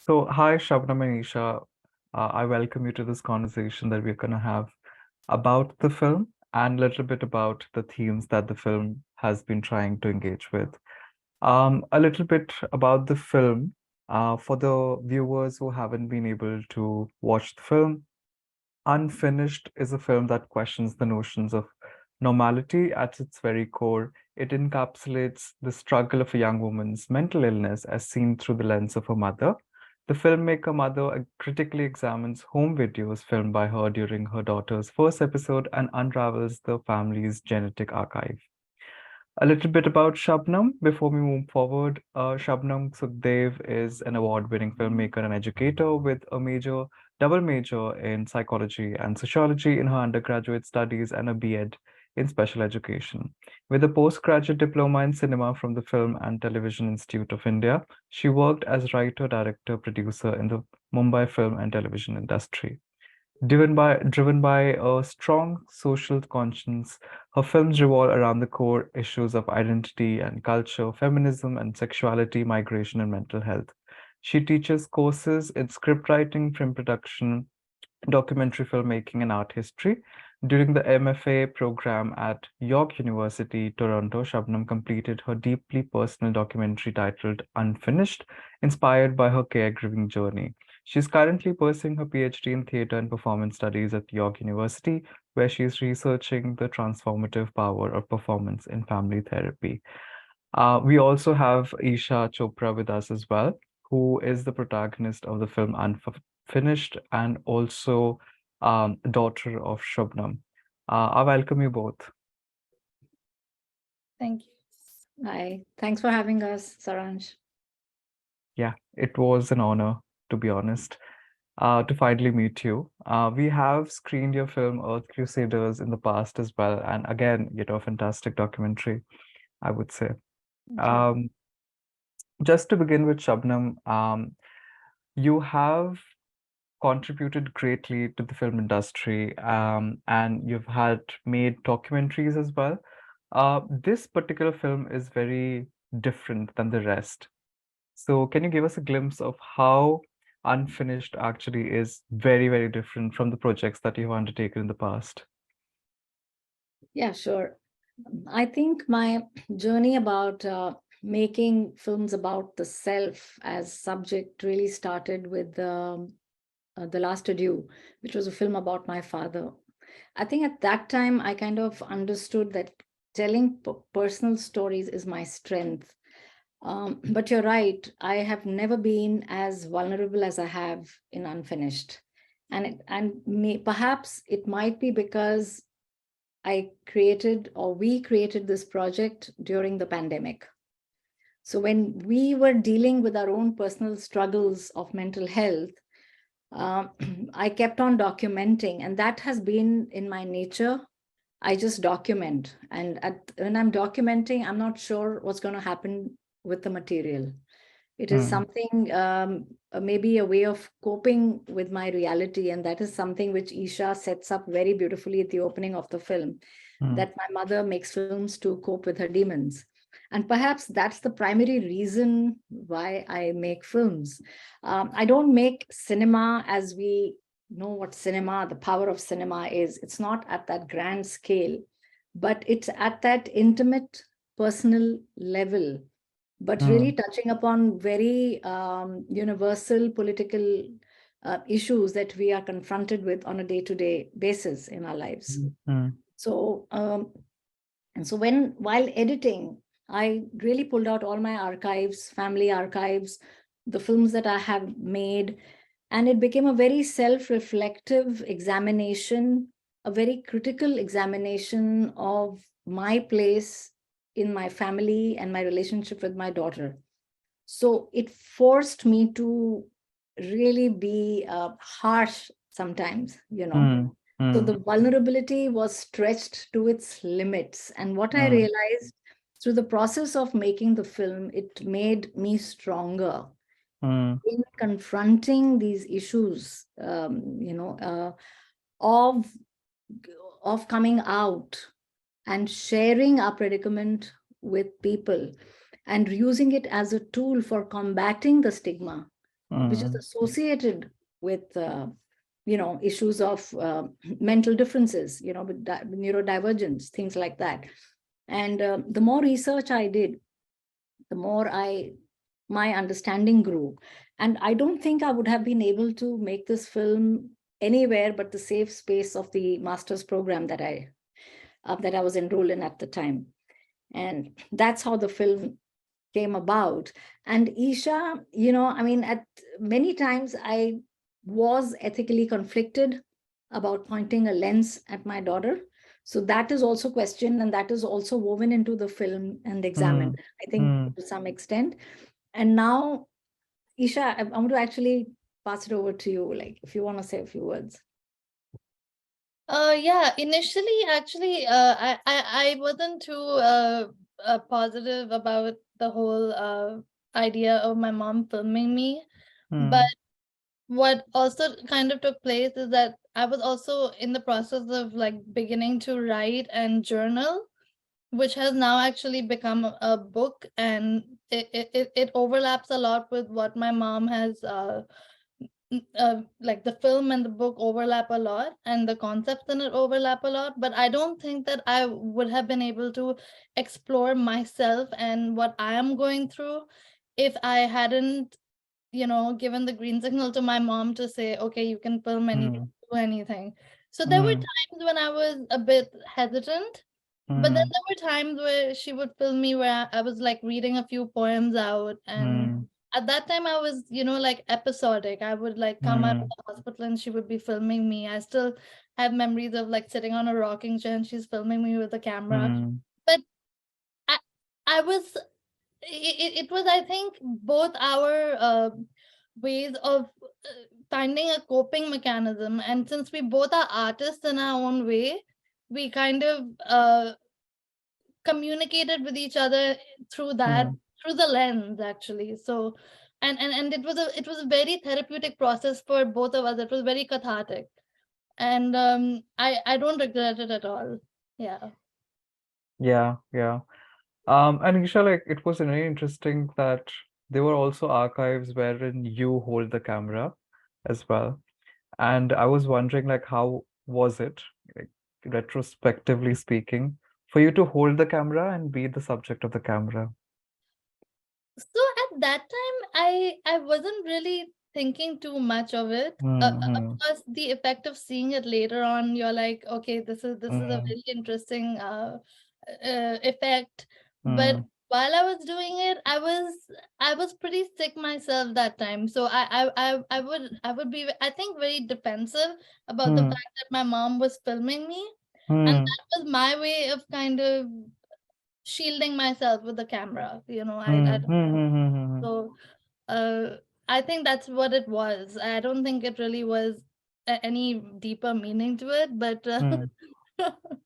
So, hi, Shabnam and Isha. I welcome you to this conversation that we're going to have about the film and a little bit about the themes that the film has been trying to engage with. A little bit about the film for the viewers who haven't been able to watch the film. Unfinished is a film that questions the notions of normality at its very core. It encapsulates the struggle of a young woman's mental illness as seen through the lens of her mother. The filmmaker mother critically examines home videos filmed by her during her daughter's first episode and unravels the family's genetic archive. A little bit about Shabnam before we move forward. Shabnam Sukhdev is an award-winning filmmaker and educator with a double major in psychology and sociology in her undergraduate studies and a B.Ed in special education. With a postgraduate diploma in cinema from the Film and Television Institute of India, she worked as writer, director, producer in the Mumbai film and television industry. Driven by a strong social conscience, her films revolve around the core issues of identity and culture, feminism and sexuality, migration, and mental health. She teaches courses in scriptwriting, film production, documentary filmmaking, and art history. During the MFA program at York University, Toronto, Shabnam completed her deeply personal documentary titled Unfinished, inspired by her caregiving journey. She is currently pursuing her PhD in theatre and performance studies at York University, where she is researching the transformative power of performance in family therapy. We also have Isha Chopra with us as well, who is the protagonist of the film Unfinished and also daughter of Shubnam. I welcome you both. Thank you. Hi. Thanks for having us, Saransh. Yeah, it was an honor, to be honest, to finally meet you. We have screened your film Earth Crusaders in the past as well, and again, fantastic documentary, I would say. Thank you. Um, just to begin with, Shabnam, you have contributed greatly to the film industry, and you've had made documentaries as well. This particular film is very different than the rest. So, can you give us a glimpse of how Unfinished actually is very, very different from the projects that you've undertaken in the past? Yeah, sure. I think my journey about making films about the self as subject really started with The Last Adieu, which was a film about my father. I think at that time, I kind of understood that telling personal stories is my strength. But you're right, I have never been as vulnerable as I have in Unfinished. Perhaps it might be because we created this project during the pandemic. So when we were dealing with our own personal struggles of mental health, um, I kept on documenting, and that has been in my nature. I just document, and when I'm documenting, I'm not sure what's going to happen with the material. It is Mm, something, maybe a way of coping with my reality, and that is something which Isha sets up very beautifully at the opening of the film, mm, that my mother makes films to cope with her demons. And perhaps that's the primary reason why I make films. I don't make cinema as we know what cinema, the power of cinema is. It's not at that grand scale, but it's at that intimate, personal level, but really mm, touching upon very universal political issues that we are confronted with on a day-to-day basis in our lives. mm, mm, So, and so while editing, I really pulled out all my archives, family archives, the films that I have made, and it became a very self-reflective examination, a very critical examination of my place in my family and my relationship with my daughter. So it forced me to really be harsh sometimes, you know. mm, So mm, the vulnerability was stretched to its limits. And what I mm, realized through the process of making the film, it made me stronger mm, in confronting these issues, of coming out and sharing our predicament with people and using it as a tool for combating the stigma which is Mm. associated with issues of mental differences, with neurodivergence, things like that. And the more research I did, the more my understanding grew. And I don't think I would have been able to make this film anywhere but the safe space of the master's program that I was enrolled in at the time. And that's how the film came about. And Isha, I mean, at many times I was ethically conflicted about pointing a lens at my daughter. So that is also questioned, and that is also woven into the film and examined, Mm. I think, Mm. to some extent. And now, Isha, I want to actually pass it over to you, like if you want to say a few words. Yeah, initially, actually, I wasn't too positive about the whole idea of my mom filming me. But Mm. what also kind of took place is that I was also in the process of like beginning to write and journal, which has now actually become a book, and it overlaps a lot with what my mom has like the film and the book overlap a lot, and the concepts in it overlap a lot, but I don't think that I would have been able to explore myself and what I am going through if I hadn't given the green signal to my mom to say, okay, you can film anything, Mm. do anything. So there were Mm. times when I was a bit hesitant, but then Mm. there were times where she would film me where I was like reading a few poems out. And Mm. at that time I was, like episodic. I would like come out of Mm. the hospital and she would be filming me. I still have memories of like sitting on a rocking chair and she's filming me with a camera. Mm. But I, I was it was, I think, both our ways of finding a coping mechanism, and since we both are artists in our own way, we kind of communicated with each other through that, Mm. through the lens, actually. So and it was a very therapeutic process for both of us. It was very cathartic, and I don't regret it at all. Yeah. Yeah, yeah. And Isha, like it was very interesting that there were also archives wherein you hold the camera as well. And I was wondering, like, how was it, like, retrospectively speaking, for you to hold the camera and be the subject of the camera? So at that time, I wasn't really thinking too much of it. Of Mm-hmm. course, the effect of seeing it later on, you're like, okay, this is a Mm. very interesting effect. But Mm. while I was doing it, I was pretty sick myself that time. So I would be, I think, very defensive about the Mm. fact that my mom was filming me, and Mm. that was my way of kind of shielding myself with the camera. I Mm. Mm. so uh, I think that's what it was. I don't think it really was any deeper meaning to it, but Mm.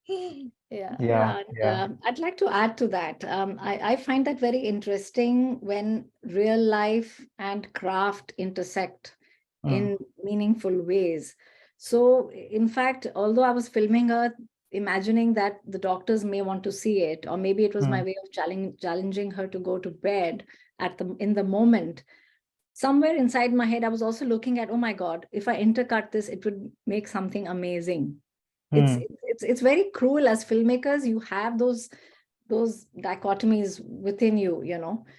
yeah. Yeah, Yeah, and yeah. I'd like to add to that. I find that very interesting when real life and craft intersect Mm. in meaningful ways. So, in fact, although I was filming her, imagining that the doctors may want to see it, or maybe it was my Mm. way of challenging her to go to bed in the moment. Somewhere inside my head, I was also looking at, oh my God, if I intercut this, it would make something amazing. It's Mm. it's very cruel as filmmakers. You have those dichotomies within you,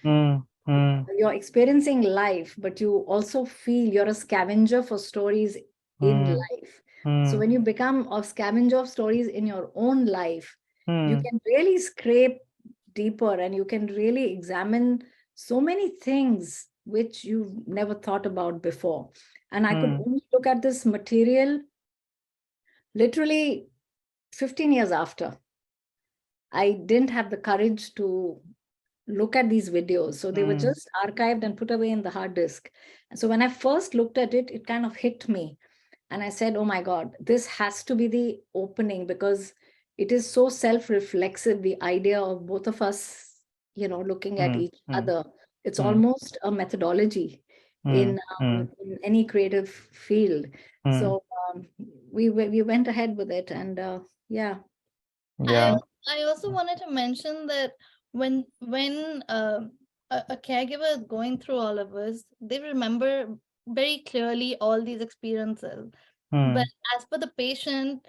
Mm. Mm. you're experiencing life, but you also feel you're a scavenger for stories in Mm. life. So Mm. when you become a scavenger of stories in your own life, you Mm. can really scrape deeper and you can really examine so many things which you've never thought about before. And I could Mm. only look at this material literally 15 years after. I didn't have the courage to look at these videos. So they were Mm. just archived and put away in the hard disk. And so when I first looked at it, it kind of hit me. And I said, oh my God, this has to be the opening because it is so self-reflexive, the idea of both of us, looking at Mm. each Mm. other. It's Mm. almost a methodology Mm. in any creative field. Mm. So we went ahead with it. And yeah. I Yeah. I also wanted to mention that when a caregiver is going through all of us, they remember very clearly all these experiences. But as for the patient,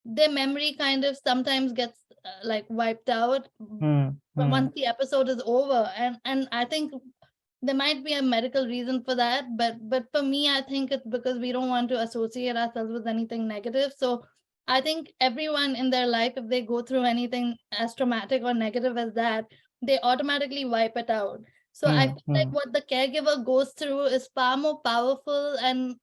their memory kind of sometimes gets like wiped out once the episode is over. And I think there might be a medical reason for that, but for me, I think it's because we don't want to associate ourselves with anything negative. So I think everyone in their life, if they go through anything as traumatic or negative as that, they automatically wipe it out. So I feel like what the caregiver goes through is far more powerful and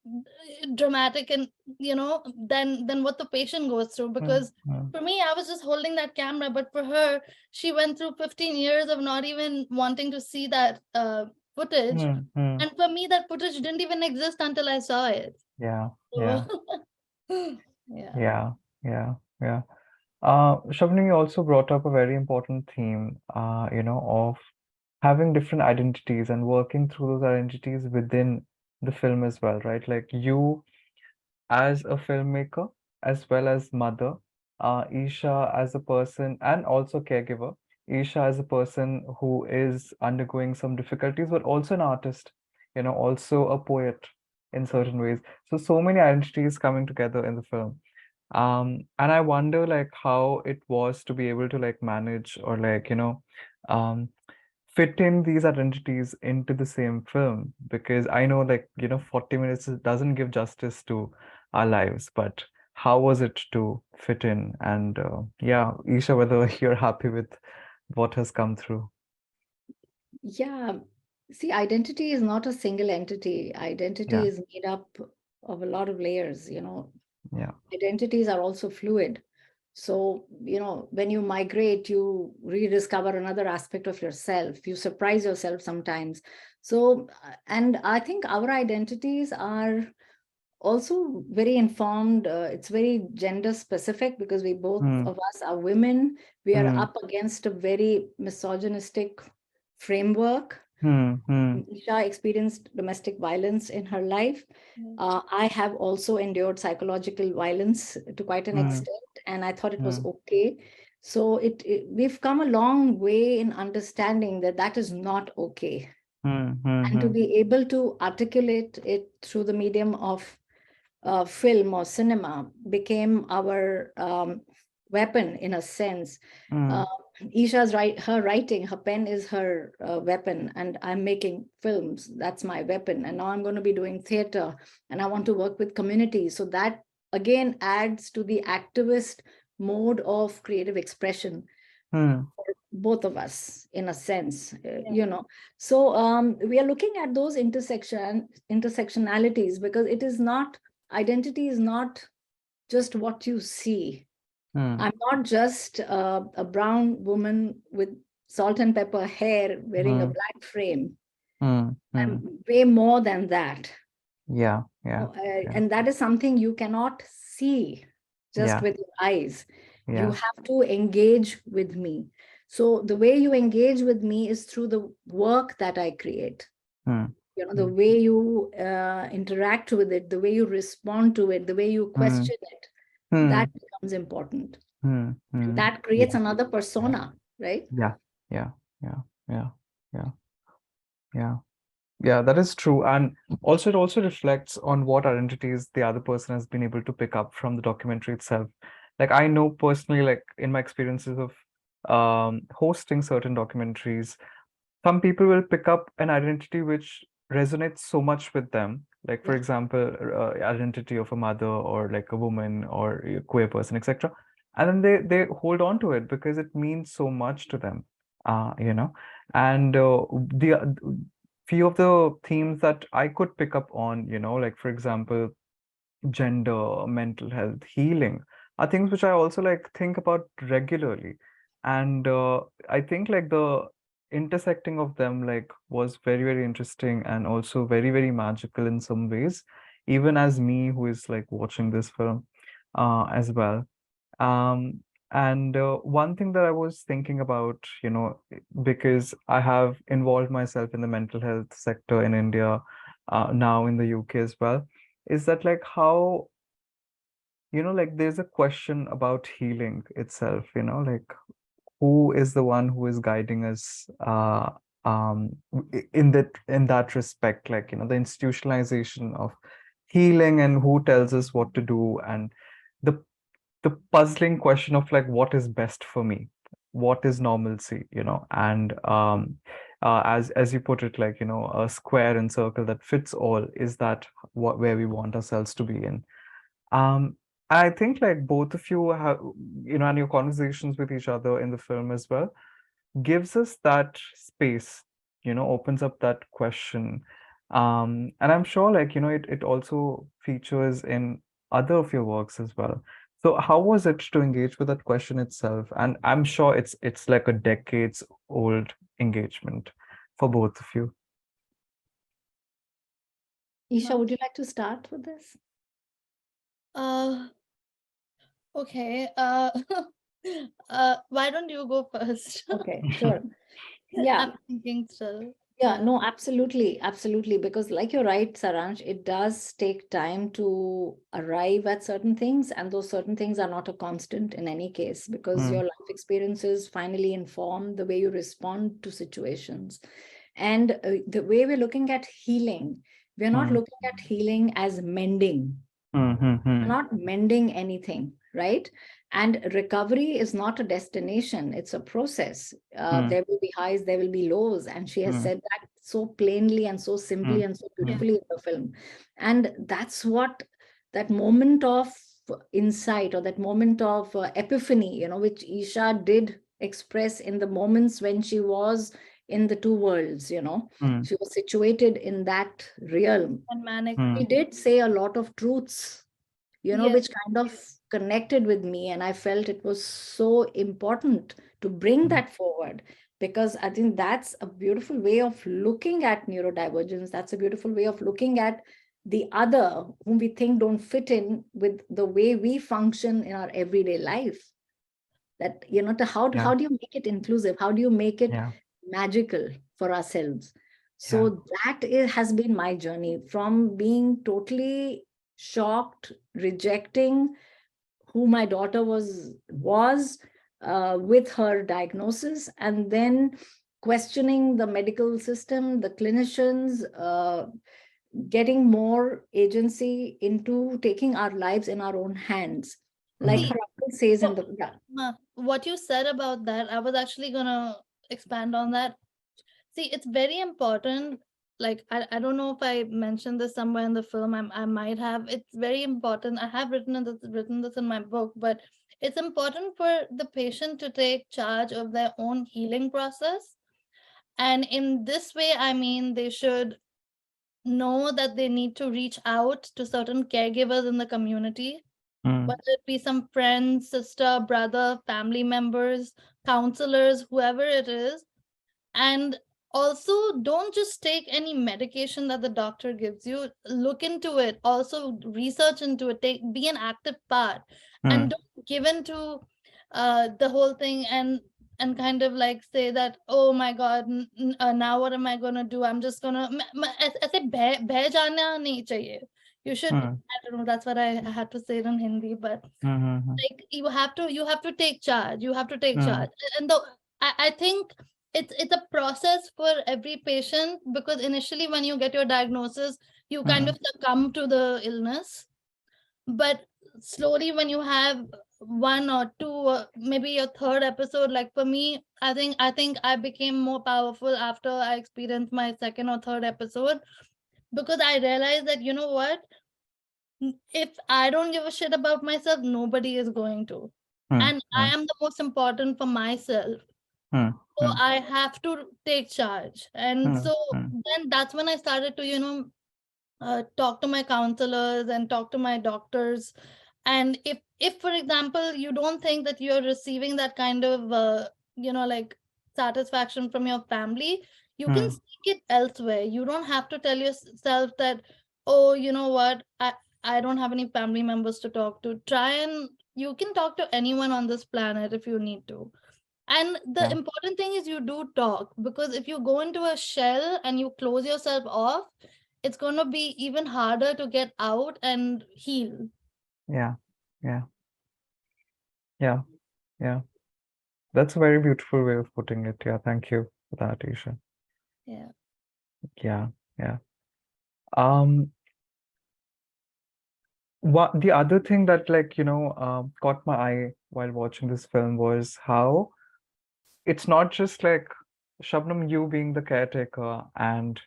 dramatic, and than what the patient goes through. Because for me, I was just holding that camera, but for her, she went through 15 years of not even wanting to see that footage. And for me, that footage didn't even exist until I saw it. Yeah, So, yeah, yeah. yeah. Shabni, you also brought up a very important theme, of having different identities and working through those identities within the film as well, right? Like you as a filmmaker, as well as mother, Isha as a person, and also caregiver. Isha as a person who is undergoing some difficulties, but also an artist, also a poet in certain ways. So many identities coming together in the film. And I wonder like how it was to be able to like manage or like, um, fit in these identities into the same film, because I know like 40 minutes doesn't give justice to our lives, but how was it to fit in? And yeah, Isha, whether you're happy with what has come through. Yeah. See, identity is not a single entity. Identity Yeah, is made up of a lot of layers, yeah. Identities are also fluid. So, when you migrate, you rediscover another aspect of yourself. You surprise yourself sometimes. So, and I think our identities are also very informed. It's very gender specific because we both Hmm. of us are women. We are Hmm. up against a very misogynistic framework. Hmm. Hmm. Isha experienced domestic violence in her life. I have also endured psychological violence to quite an Hmm. extent, and I thought it was Hmm. okay. So we've come a long way in understanding that that is not okay, Hmm. Hmm. and to Hmm. be able to articulate it through the medium of film or cinema became our weapon in a sense. Hmm. Uh, Isha's her writing, her pen is her weapon, and I'm making films. That's my weapon. And now I'm going to be doing theater, and I want to work with communities. So that again adds to the activist mode of creative expression Hmm. for both of us, in a sense, Yeah. So we are looking at those intersectionalities, because it is not, identity is not just what you see. Hmm. I'm not just a brown woman with salt and pepper hair wearing a Hmm. black frame. Hmm. Hmm. I'm way more than that. Yeah, yeah, yeah, And that is something you cannot see just yeah, with your eyes. You yeah. have to engage with me. So the way you engage with me is through the work that I create. Hmm. The Hmm. way you interact with it, the way you respond to it, the way you Hmm. question it, Hmm. that becomes important. Hmm. And Hmm. that creates Yeah, another yeah, persona, right? yeah, yeah, yeah, yeah, yeah, yeah. Yeah, that is true. And also, it also reflects on what identities the other person has been able to pick up from the documentary itself. Like, I know personally, like in my experiences of hosting certain documentaries, some people will pick up an identity which resonates so much with them. Like, for Yeah. example, identity of a mother or like a woman or a queer person, etc. And then they hold on to it because it means so much to them. Uh, you know, and the few of the themes that I could pick up on, like for example, gender, mental health, healing, are things which I also like think about regularly. And I think like the intersecting of them like was very, very interesting and also very, very magical in some ways, even as me who is like watching this film as well. Um, and one thing that I was thinking about, because I have involved myself in the mental health sector in India, now in the UK as well, is that like how, like there's a question about healing itself, like who is the one who is guiding us in that respect, like, the institutionalization of healing and who tells us what to do, and the the puzzling question of like what is best for me, what is normalcy, and as you put it, like, a square and circle that fits all, is that what where we want ourselves to be in. um I think like both of you have, and your conversations with each other in the film as well, gives us that space, opens up that question. And I'm sure, like, it also features in other of your works as well. So how was it to engage with that question itself? And I'm sure it's like a decades old engagement for both of you. Isha, would you like to start with this? Okay. Why don't you go first? Okay, sure. Yeah. I'm thinking still. Yeah, no, absolutely, absolutely. Because like you're right, Saransh, it does take time to arrive at certain things, and those certain things are not a constant in any case, because your life experiences finally inform the way you respond to situations. And the way we're looking at healing, we're not looking at healing as mending. We're not mending anything, right? And recovery is not a destination, it's a process. There will be highs, there will be lows. And she has said that so plainly and so simply and so beautifully in the film. And that's what that moment of insight, or that moment of epiphany, which Isha did express in the moments when she was in the two worlds, she was situated in that realm. And manic. She did say a lot of truths, Yes. which kind of connected with me. And I felt it was so important to bring that forward, because I think that's a beautiful way of looking at neurodivergence. That's a beautiful way of looking at the other whom we think don't fit in with the way we function in our everyday life. That, how do you make it inclusive? How do you make it magical for ourselves? So that has been my journey, from being totally shocked, rejecting who my daughter was with her diagnosis, and then questioning the medical system, the clinicians, getting more agency into taking our lives in our own hands. Like her uncle says in the What you said about that, I was actually gonna expand on that. See, it's very important. Like, I don't know if I mentioned this somewhere in the film. I might have. It's very important. I have written this in my book, but it's important for the patient to take charge of their own healing process. And in this way, I mean, they should know that they need to reach out to certain caregivers in the community, whether it be some friends, sister, brother, family members, counselors, whoever it is. And also, don't just take any medication that the doctor gives you. Look into it. Also, research into it. Be an active part, and don't give in to the whole thing and kind of like say that, oh my God, now what am I gonna do? I'm just gonna ऐसे बह जाना नहीं चाहिए. You should. I don't know. That's what I had to say it in Hindi, but like you have to take charge. You have to take charge, and I think it's a process for every patient, because initially when you get your diagnosis, you kind of succumb to the illness, but slowly when you have one or two, or maybe your third episode, like for me, I think I became more powerful after I experienced my second or third episode, because I realized that, you know what, if I don't give a shit about myself, nobody is going to. And I am the most important for myself. So I have to take charge. And so then that's when I started to, talk to my counselors and talk to my doctors. And if for example, you don't think that you're receiving that kind of, like satisfaction from your family, you can seek it elsewhere. You don't have to tell yourself that, oh, you know what, I don't have any family members to talk to. You can talk to anyone on this planet if you need to. And the important thing is you do talk, because if you go into a shell and you close yourself off, it's going to be even harder to get out and heal. Yeah. That's a very beautiful way of putting it. Yeah, thank you for that, Isha. Yeah. Yeah. Um, what the other thing that caught my eye while watching this film was how it's not just like Shabnam, you being the caretaker and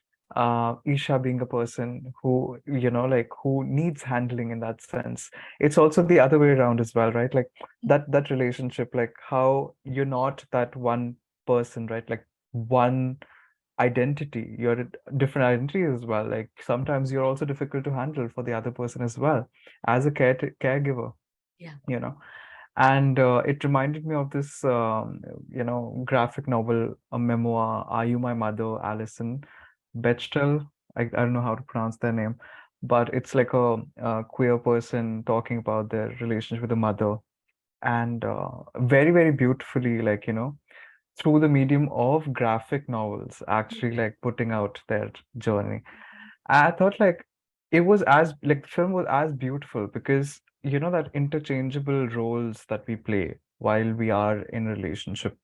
Isha being a person who, who needs handling in that sense. It's also the other way around as well, right? Like that relationship, like how you're not that one person, right? Like one identity, you're different identities as well. Like sometimes you're also difficult to handle for the other person as well as a caregiver, Yeah. you know. And it reminded me of this, graphic novel, a memoir, Are You My Mother, Alison Bechdel. I don't know how to pronounce their name, but it's like a queer person talking about their relationship with the mother, and very, very beautifully, through the medium of graphic novels, actually like putting out their journey. I thought like it was as like the film was as beautiful because that interchangeable roles that we play while we are in a relationship.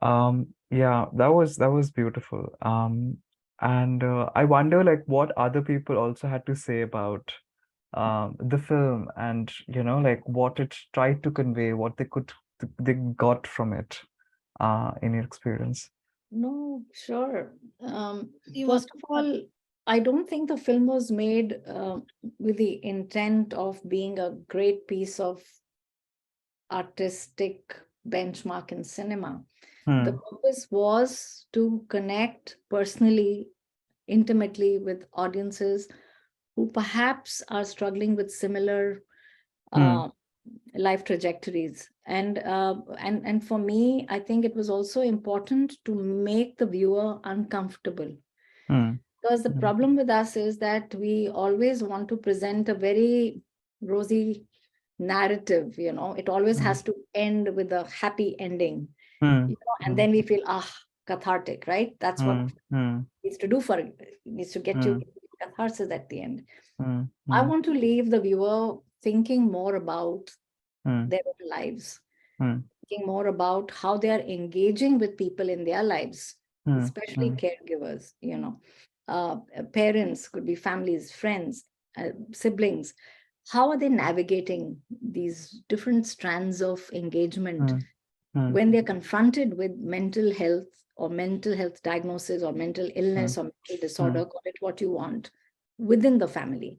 Yeah, that was beautiful. And I wonder like what other people also had to say about the film and like what it tried to convey, what they got from it in your experience. No, sure. You want First of all, I don't think the film was made with the intent of being a great piece of artistic benchmark in cinema. The Hmm. purpose was to connect personally, intimately with audiences who perhaps are struggling with similar Hmm. uh, life trajectories. And for me, I think it was also important to make the viewer uncomfortable. Hmm. Because the Hmm. problem with us is that we always want to present a very rosy narrative, it always Hmm. has to end with a happy ending, Hmm. and Hmm. then we feel, cathartic, right? That's what Hmm. Hmm. needs to do for it. It needs to get you Hmm. catharsis at the end. Hmm. I Hmm. want to leave the viewer thinking more about Hmm. their own lives, Hmm. thinking more about how they are engaging with people in their lives, Hmm. especially Hmm. caregivers, parents, could be families, friends, siblings. How are they navigating these different strands of engagement Hmm. Hmm. when they're confronted with mental health or mental health diagnosis or mental illness or mental disorder, call it what you want, within the family?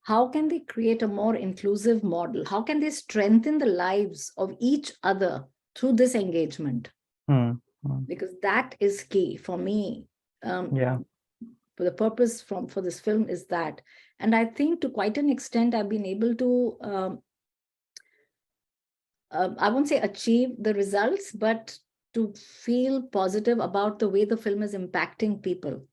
How can they create a more inclusive model? How can they strengthen the lives of each other through this engagement? Hmm. Hmm. Because that is key for me. Yeah. For the purpose for this film is that, and I think to quite an extent I've been able to I won't say achieve the results, but to feel positive about the way the film is impacting people.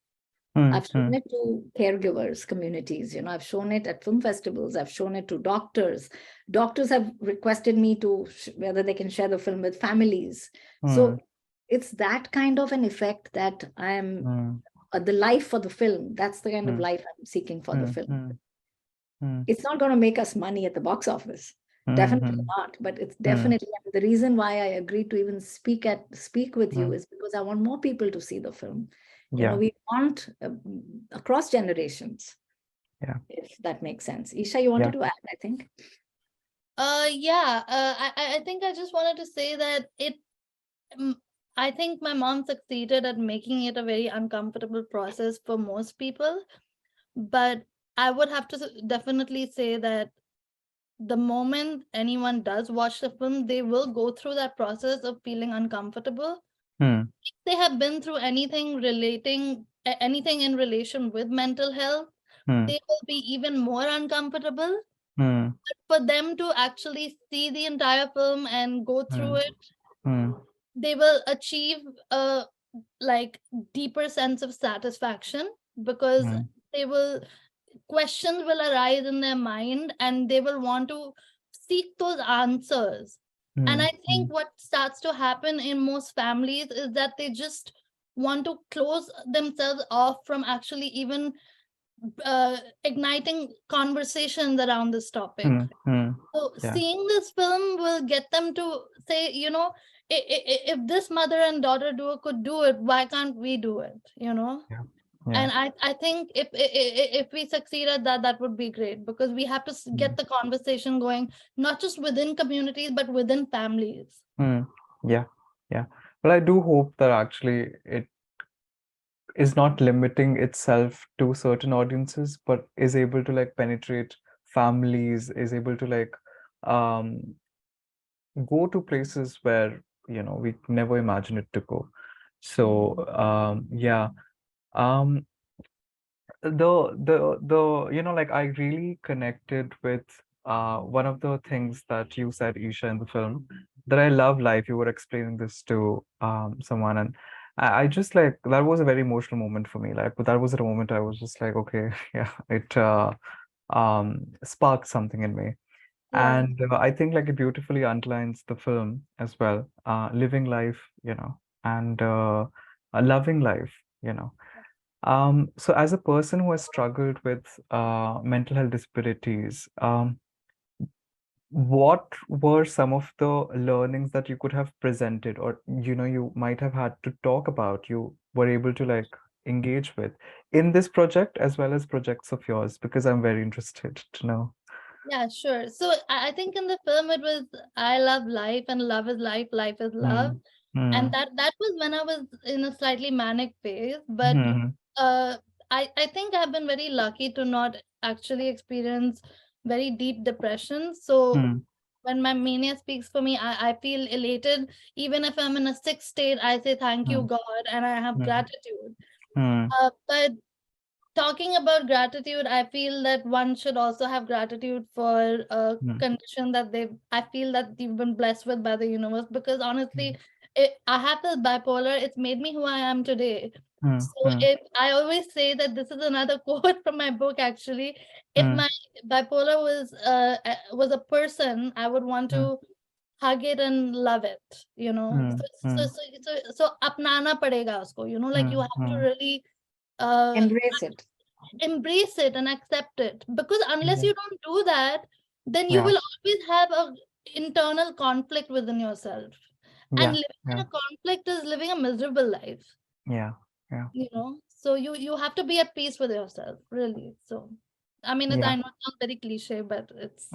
Hmm. I've shown Hmm. it to caregivers, communities, I've shown it at film festivals, I've shown it to doctors. Doctors have requested me to whether they can share the film with families. Hmm. So it's that kind of an effect that I am, Hmm. the life for the film. That's the kind of Hmm. life I'm seeking for the Hmm. film. Hmm. Hmm. It's not going to make us money at the box office. Definitely Hmm. not. But it's Hmm. definitely the reason why I agreed to even speak with you Hmm. is because I want more people to see the film. Yeah. We want across generations, Yeah. if that makes sense. Isha, you Yeah. wanted to add, I think. Yeah. I think I just wanted to say that mm, I think my mom succeeded at making it a very uncomfortable process for most people. But I would have to definitely say that the moment anyone does watch the film, they will go through that process of feeling uncomfortable. Hmm. If they have been through anything in relation with mental health, Hmm. they will be even more uncomfortable. Hmm. For them to actually see the entire film and go through Hmm. it, Hmm. they will achieve a like deeper sense of satisfaction, because Hmm. they will questions will arise in their mind and they will want to seek those answers. And Hmm. I Hmm. think what starts to happen in most families is that they just want to close themselves off from actually even igniting conversations around this topic. Hmm, hmm, So yeah. seeing this film will get them to say, if this mother and daughter duo could do it, why can't we do it? Yeah. And I think if we succeed at that, that would be great, because we have to get the conversation going, not just within communities, but within families. Hmm. Yeah. Yeah. Well, I do hope that actually it is not limiting itself to certain audiences, but is able to like penetrate families, is able to like um go to places where we never imagined it to go. So yeah. Um the like I really connected with one of the things that you said, Isha, in the film, that I love life. You were explaining this to someone, and I just like that was a very emotional moment for me. Like that was a moment I was just like, okay, yeah, it sparked something in me. Yeah. And I think like it beautifully underlines the film as well, living life, and loving life, you know. So as a person who has struggled with mental health disabilities, what were some of the learnings that you could have presented, or you might have had to talk about, you were able to like engage with in this project as well as projects of yours? Because I'm very interested to know. Yeah, sure. So I think in the film it was I love life and love is life, life is love. Mm, mm, And that was when I was in a slightly manic phase. But mm, uh I think I've been very lucky to not actually experience very deep depression. So mm, when my mania speaks for me, I feel elated. Even if I'm in a sick state, I say thank you, mm, God, and I have mm, gratitude. mm, But talking about gratitude, I feel that one should also have gratitude for a mm, condition that I feel that you've been blessed with by the universe, because mm, honestly, I have this bipolar. It's made me who I am today. mm, So mm, I always say that this is another quote from my book, actually. If mm, my bipolar was a person, I would want mm, to hug it and love it, mm, mm, so apnana padega usko, like you mm, have to mm, really uh Embrace it. embrace it and accept it, because unless yeah, you don't do that, then you yeah, will always have a internal conflict within yourself, and yeah, living in yeah, a conflict is living a miserable life, yeah, yeah, so you have to be at peace with yourself, really. So I mean, I yeah. know it sounds very cliche, but it's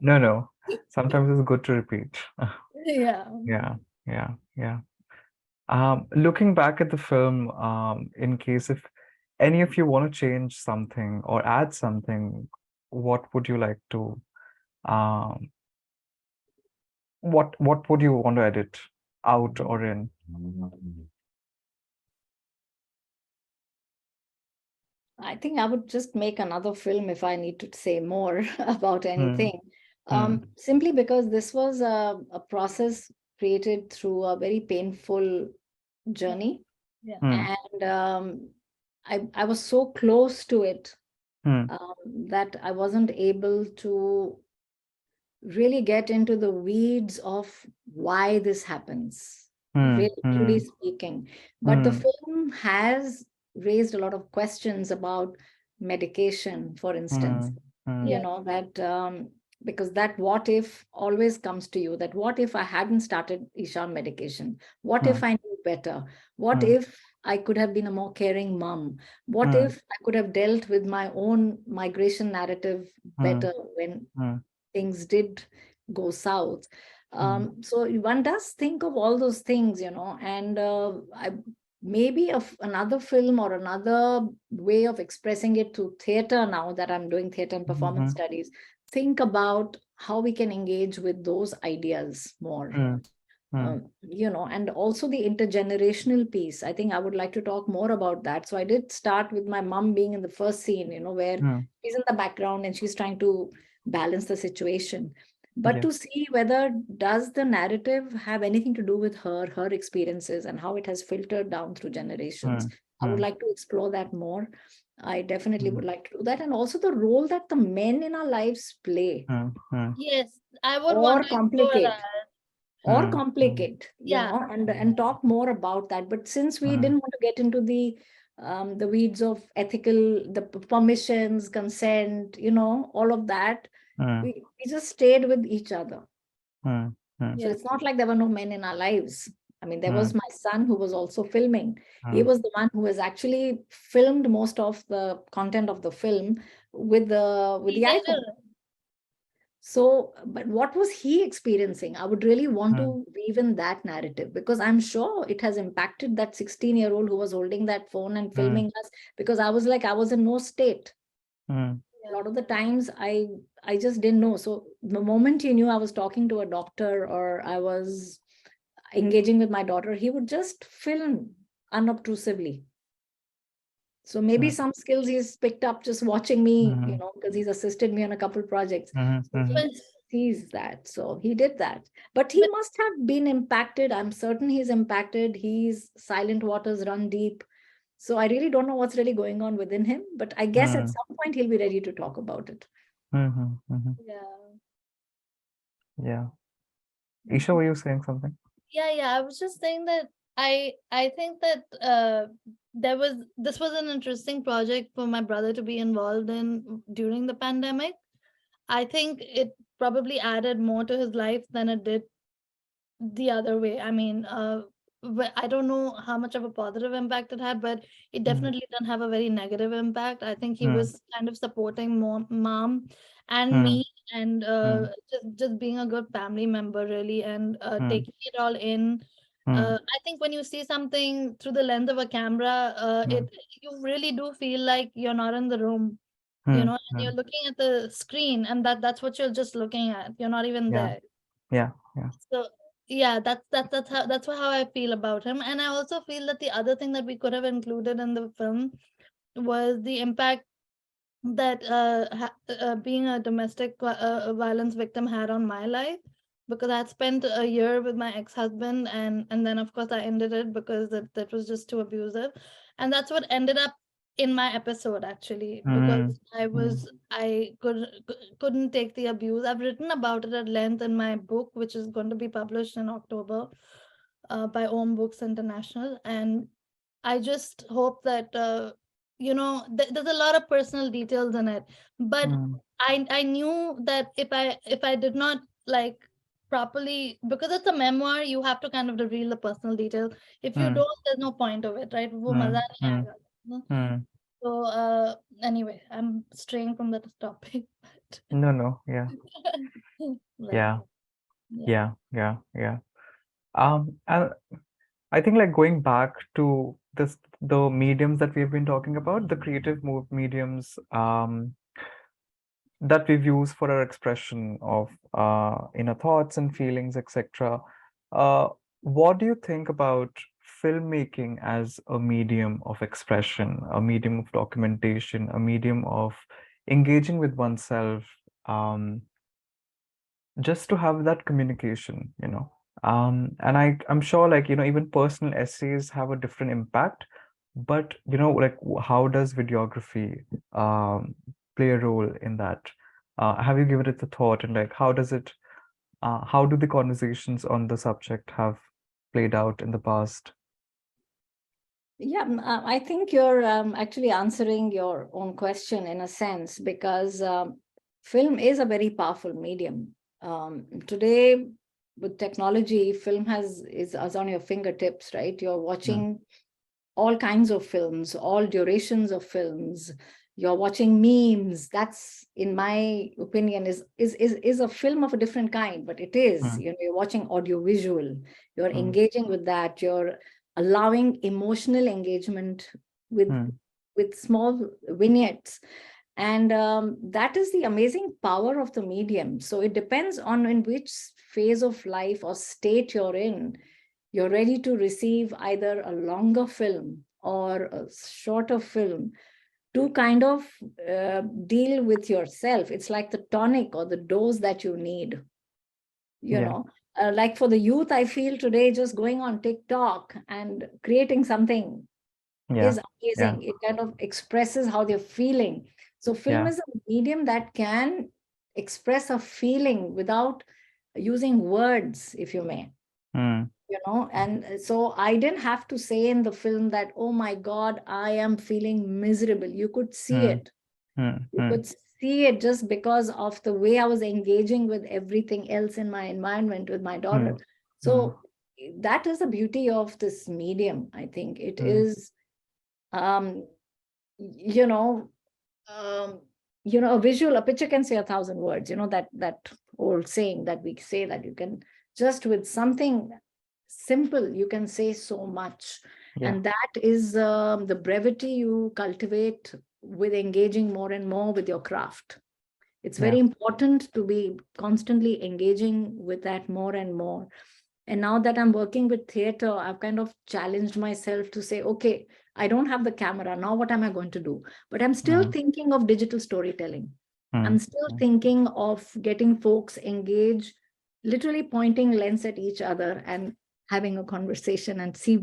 No, no. Sometimes it's good to repeat. yeah. Yeah, yeah, yeah. Looking back at the film, in case if any of you want to change something or add something, what would you like to, um, what would you want to edit out or in? I think I would just make another film if I need to say more about Hmm, anything. hmm, Simply because this was a process created through a very painful journey. Yeah. hmm, And I was so close to it hmm, that I wasn't able to really get into the weeds of why this happens, hmm, really, truly hmm, speaking. But the hmm, film has raised a lot of questions about medication, for hmm, instance. hmm, You Yeah. know, that because that what if always comes to you, that what if I hadn't started Isha medication? What hmm, if I knew better? What hmm, if I could have been a more caring mom? What hmm, if I could have dealt with my own migration narrative hmm, better when hmm, things did go south? hmm, So one does think of all those things, and maybe of another film or another way of expressing it through theater, now that I'm doing theater and performance hmm, studies, think about how we can engage with those ideas more. hmm, hmm, And also the intergenerational piece. I think I would like to talk more about that. So I did start with my mom being in the first scene, where hmm, she's in the background and she's trying to balance the situation. But yeah. to see whether does the narrative have anything to do with her experiences, and how it has filtered down through generations. Hmm, I would hmm, like to explore that more. I definitely hmm, would like to do that. And also the role that the men in our lives play hmm, hmm, Yes, I would want or to explore complicate that. or hmm, hmm, complicate, Yeah. and talk more about that. But since we hmm, didn't want to get into the the weeds of ethical, the permissions, consent, all of that. Mm, We just stayed with each other. mm, mm, So Yeah. it's not like there were no men in our lives. I mean, there was mm, my son who was also filming. He mm, was the one who has actually filmed most of the content of the film with the He did iPhone. it. So, but what was he experiencing? I would really want mm, to weave in that narrative, because I'm sure it has impacted that 16-year-old who was holding that phone and filming us, because I was in no state. mm, A lot of the times I just didn't know. So the moment he knew I was talking to a doctor or I was engaging with my daughter, he would just film unobtrusively. So maybe mm, some skills he's picked up just watching me, mm, because he's assisted me on a couple projects. mm, So he mm, But sees that. So he did that. But he but must have been impacted. I'm certain he's impacted. He's silent waters run deep. So I really don't know what's really going on within him. But I guess at mm, some point he'll be ready to talk about it. mhm, mhm. yeah. Yeah. Isha, were you saying something? Yeah, I was just saying that I think that this was an interesting project for my brother to be involved in during the pandemic. I think it probably added more to his life than it did the other way. I mean, I don't know how much of a positive impact it had, but it Mm, definitely didn't have a very negative impact. I think he mm, was kind of supporting mom and mm, me, and mm, just being a good family member, really, and mm, taking it all in. mm, I think when you see something through the lens of a camera, mm, you really do feel like you're not in the room, mm, and you're mm. looking at the screen, and that's what you're just looking at. You're not even Yeah, there. yeah, yeah. So yeah, that's how I feel about him. And I also feel that the other thing that we could have included in the film was the impact that being a domestic violence victim had on my life, because I had spent a year with my ex-husband, and then of course I ended it because that was just too abusive. And that's what ended up in my episode, actually, because Mm, mm, I couldn't take the abuse. I've written about it at length in my book, which is going to be published in October by Om Books International. And I just hope that there's a lot of personal details in it, but mm, I knew that if I did not like properly, because it's a memoir, you have to kind of reveal the personal details. If you mm, don't, there's no point of it, right? वो mm, मजा नहीं mm, आएगा, no? mm. So anyway, I'm straying from that topic. No, no, yeah, But yeah, yeah. yeah, yeah, yeah. And I think like going back to the mediums that we've been talking about, the creative mediums, that we've used for our expression of inner thoughts and feelings, etc. Uh, what do you think about filmmaking as a medium of expression, a medium of documentation, a medium of engaging with oneself, um, just to have that communication, and I'm sure, like, even personal essays have a different impact, but like, how does videography play a role in that? Have you given it a thought, and like, how do the conversations on the subject have played out in the past? Yeah, I think you're actually answering your own question in a sense, because film is a very powerful medium. Today, with technology, film is on your fingertips, right? You're watching all kinds of films, all durations of films. You're watching memes. That's, in my opinion, is a film of a different kind, but it is. Mm, You're watching audiovisual. You're mm, engaging with that. You're allowing emotional engagement with mm, with small vignettes, and that is the amazing power of the medium. So it depends on in which phase of life or state you're in. You're ready to receive either a longer film or a shorter film to kind of deal with yourself. It's like the tonic or the dose that you need, you yeah, know. Like for the youth, I feel today just going on TikTok and creating something yeah, is yeah, amazing. It kind of expresses how they're feeling. So film yeah. is a medium that can express a feeling without using words, if you may. Mm, you know. And so I didn't have to say in the film that, oh my God, I am feeling miserable. You could see Hmm. it. Hmm. You Hmm. could see it just because of the way I was engaging with everything else in my environment with my daughter. So that is the beauty of this medium. I think it is, you know, a visual, a picture can say 1,000 words, that old saying that we say, that you can just with something simple, you can say so much. Yeah. And that is the brevity you cultivate with engaging more and more with your craft. It's very important to be constantly engaging with that more and more. And now that I'm working with theater, I've kind of challenged myself to say, okay, I don't have the camera. Now what am I going to do? But I'm still thinking of digital storytelling. I'm still thinking of getting folks engaged, literally pointing lens at each other and having a conversation and see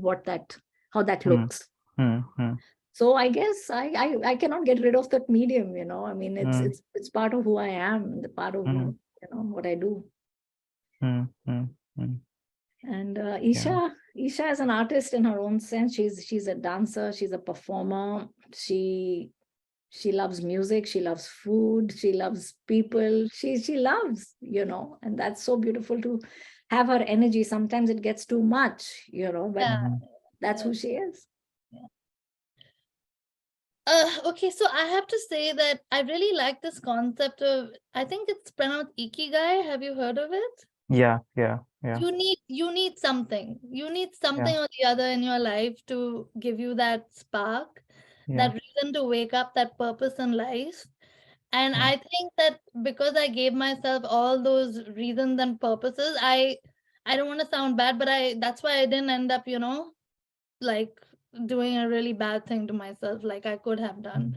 how that looks. So I guess I cannot get rid of that medium, I mean, it's part of who I am, the part of what I do. And Isha is an artist in her own sense. She's a dancer, she's a performer. She loves music, she loves food, she loves people. She loves, and that's so beautiful to have her energy. Sometimes it gets too much, but that's who she is. Okay, so I have to say that I really like this concept of, I think it's pronounced ikigai. Have you heard of it? Yeah. You need something. You need something or the other in your life to give you that spark, that reason to wake up, that purpose in life. And I think that because I gave myself all those reasons and purposes, I don't want to sound bad, but that's why I didn't end up, like doing a really bad thing to myself like I could have done,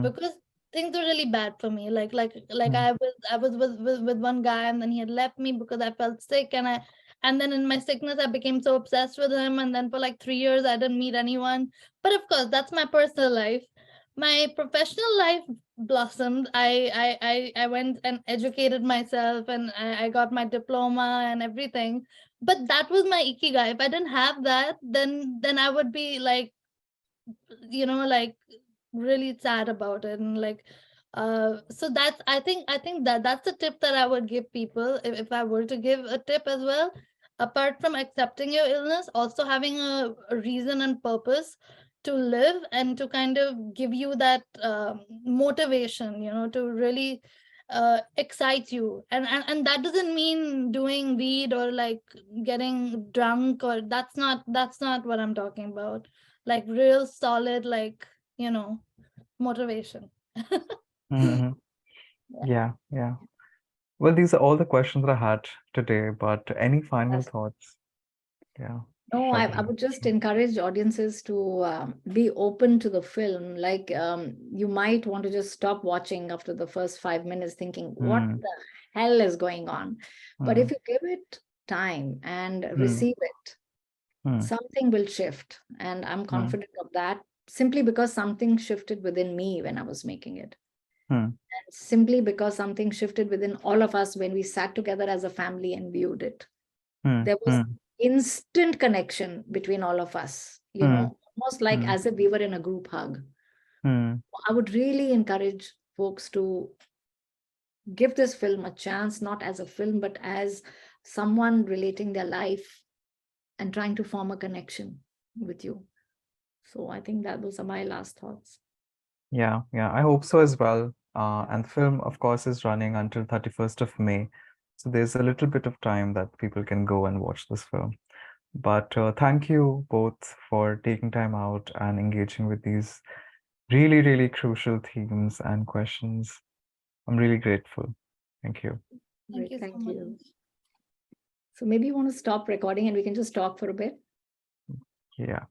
because things were really bad for me. Like I was with one guy, and then he had left me because I felt sick, and then in my sickness I became so obsessed with him, and then for like 3 years I didn't meet anyone. But of course, that's my personal life. My professional life blossomed. I went and educated myself, and I got my diploma and everything. But that was my ikigai. If I didn't have that, then I would be like, like really sad about it. And like, so that's, I think that's a tip that I would give people, if I were to give a tip as well. Apart from accepting your illness, also having a reason and purpose to live, and to kind of give you that motivation, to really excite you. And that doesn't mean doing weed or like getting drunk, or that's not what I'm talking about. Like real solid, like, motivation. Yeah. Well, these are all the questions that I had today, but any final Yes. thoughts? Yeah. No, I Shaggy. would just encourage audiences to be open to the film. Like, you might want to just stop watching after the first 5 minutes thinking, what the hell is going on? But if you give it time and receive it, something will shift. And I'm confident of that, simply because something shifted within me when I was making it. And simply because something shifted within all of us when we sat together as a family and viewed it. There was instant connection between all of us, almost like as if we were in a group hug. I would really encourage folks to give this film a chance, not as a film, but as someone relating their life and trying to form a connection with you. So I think that those are my last thoughts. Yeah, I hope so as well. And the film, of course, is running until 31st of May. So there's a little bit of time that people can go and watch this film. But thank you both for taking time out and engaging with these really, really crucial themes and questions. I'm really grateful. Thank you. Thank you so much. So maybe you want to stop recording and we can just talk for a bit. Yeah.